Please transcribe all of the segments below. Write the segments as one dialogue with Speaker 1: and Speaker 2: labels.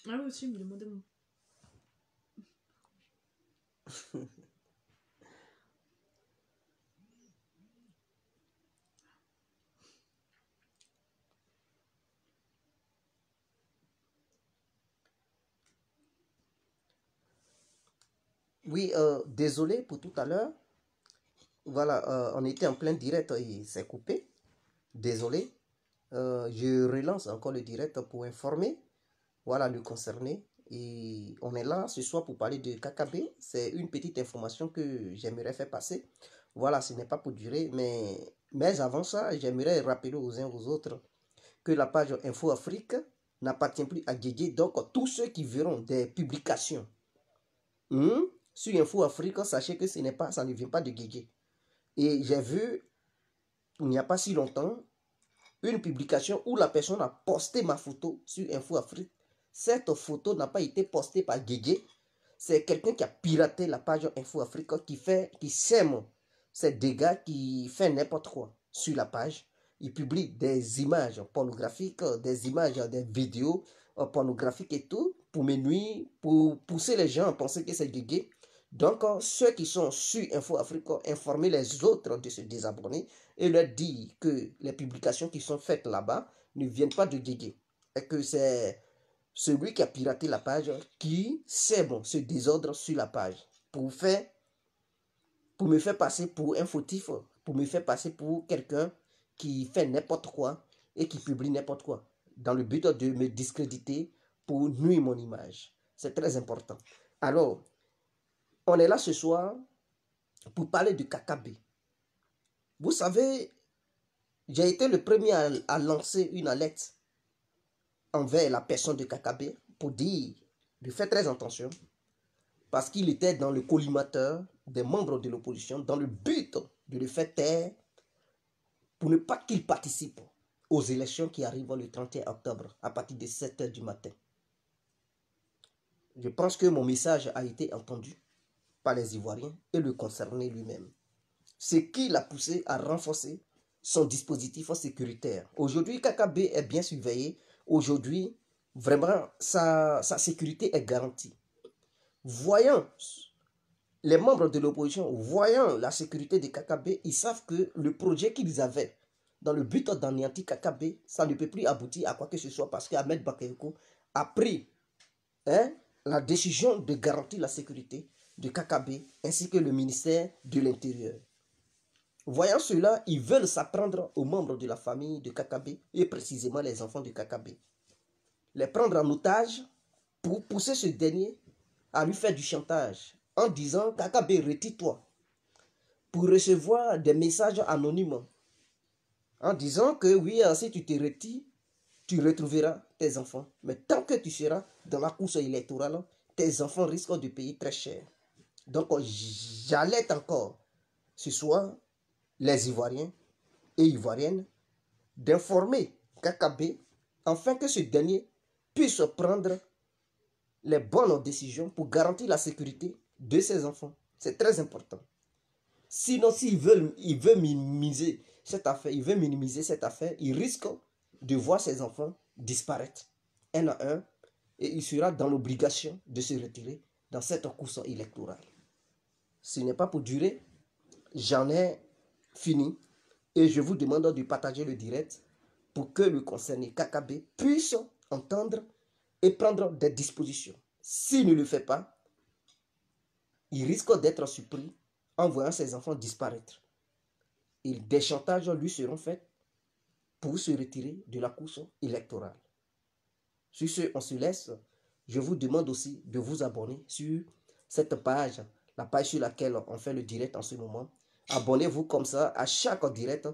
Speaker 1: Ah oui, aussi, me demandez moi.
Speaker 2: Oui, désolé pour tout à l'heure. Voilà, on était en plein direct et c'est coupé. Désolé. Je relance encore le direct pour informer, voilà, le concerné. Et on est là ce soir pour parler de KKB. C'est une petite information que j'aimerais faire passer. Voilà, ce n'est pas pour durer, mais avant ça, j'aimerais rappeler aux uns aux autres que la page Info Afrique n'appartient plus à Guégué. Donc, tous ceux qui verront des publications sur Info Afrique, sachez que ça ne vient pas de Guégué. Et j'ai vu, il n'y a pas si longtemps, une publication où la personne a posté ma photo sur Info Afrique. Cette photo n'a pas été postée par Guégué. C'est quelqu'un qui a piraté la page Info Afrique, qui sème ces dégâts, qui fait n'importe quoi sur la page. Il publie des images pornographiques, des images, des vidéos pornographiques et tout, pour me nuire, pour pousser les gens à penser que c'est Guégué. Donc, ceux qui sont sur Info Afrique, informer les autres de se désabonner et leur dire que les publications qui sont faites là-bas ne viennent pas de Guégué. Et que c'est celui qui a piraté la page qui sème ce désordre sur la page pour me faire passer pour un fautif, pour me faire passer pour quelqu'un qui fait n'importe quoi et qui publie n'importe quoi, dans le but de me discréditer pour nuire mon image. C'est très important. Alors, on est là ce soir pour parler de KKB. Vous savez, j'ai été le premier à lancer une alerte envers la personne de KKB pour dire de faire très attention parce qu'il était dans le collimateur des membres de l'opposition dans le but de le faire taire pour ne pas qu'il participe aux élections qui arrivent le 31 octobre à partir de 7 h du matin. Je pense que mon message a été entendu par les Ivoiriens et le concerné lui-même. Ce qui l'a poussé à renforcer son dispositif sécuritaire. Aujourd'hui, KKB est bien surveillé. Aujourd'hui, vraiment, sa sécurité est garantie. Voyant les membres de l'opposition, voyant la sécurité de KKB, ils savent que le projet qu'ils avaient dans le but d'anéantir KKB, ça ne peut plus aboutir à quoi que ce soit parce qu'Ahmed Bakayoko a pris la décision de garantir la sécurité de KKB ainsi que le ministère de l'Intérieur. Voyant cela, ils veulent s'apprendre aux membres de la famille de KKB et précisément les enfants de KKB. Les prendre en otage pour pousser ce dernier à lui faire du chantage en disant KKB, retire-toi, pour recevoir des messages anonymes en disant que oui, si tu te retires, tu retrouveras tes enfants. Mais tant que tu seras dans la course électorale, tes enfants risquent de payer très cher. Donc, j'alerte encore ce soir les Ivoiriens et Ivoiriennes d'informer KKB afin que ce dernier puisse prendre les bonnes décisions pour garantir la sécurité de ses enfants. C'est très important. Sinon, s'il veut minimiser cette affaire, il risque de voir ses enfants disparaître un à un et il sera dans l'obligation de se retirer dans cette course électorale. Ce n'est pas pour durer, j'en ai fini et je vous demande de partager le direct pour que le concerné KKB puisse entendre et prendre des dispositions. S'il ne le fait pas, il risque d'être surpris en voyant ses enfants disparaître. Et des chantages lui seront faits pour se retirer de la course électorale. Sur ce, on se laisse. Je vous demande aussi de vous abonner sur cette page, la page sur laquelle on fait le direct en ce moment. Abonnez-vous comme ça, à chaque direct,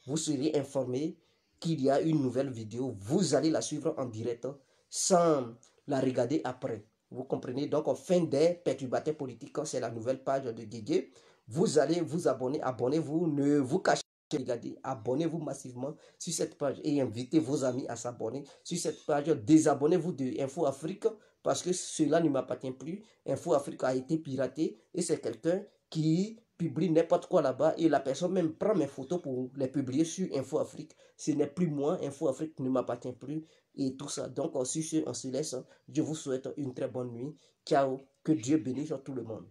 Speaker 2: vous serez informé qu'il y a une nouvelle vidéo. Vous allez la suivre en direct sans la regarder après. Vous comprenez? Donc, en fin des perturbateurs politiques, c'est la nouvelle page de Guégué. Vous allez vous abonner, abonnez-vous, ne vous cachez pas, regardez, abonnez-vous massivement sur cette page et invitez vos amis à s'abonner sur cette page. Désabonnez-vous de Info Afrique parce que cela ne m'appartient plus. Info Afrique a été piraté et c'est quelqu'un qui publie n'importe quoi là-bas et la personne même prend mes photos pour les publier sur Info Afrique. Ce n'est plus moi, Info Afrique ne m'appartient plus et tout ça. Donc, sur ce, on se laisse. Je vous souhaite une très bonne nuit. Ciao. Que Dieu bénisse tout le monde.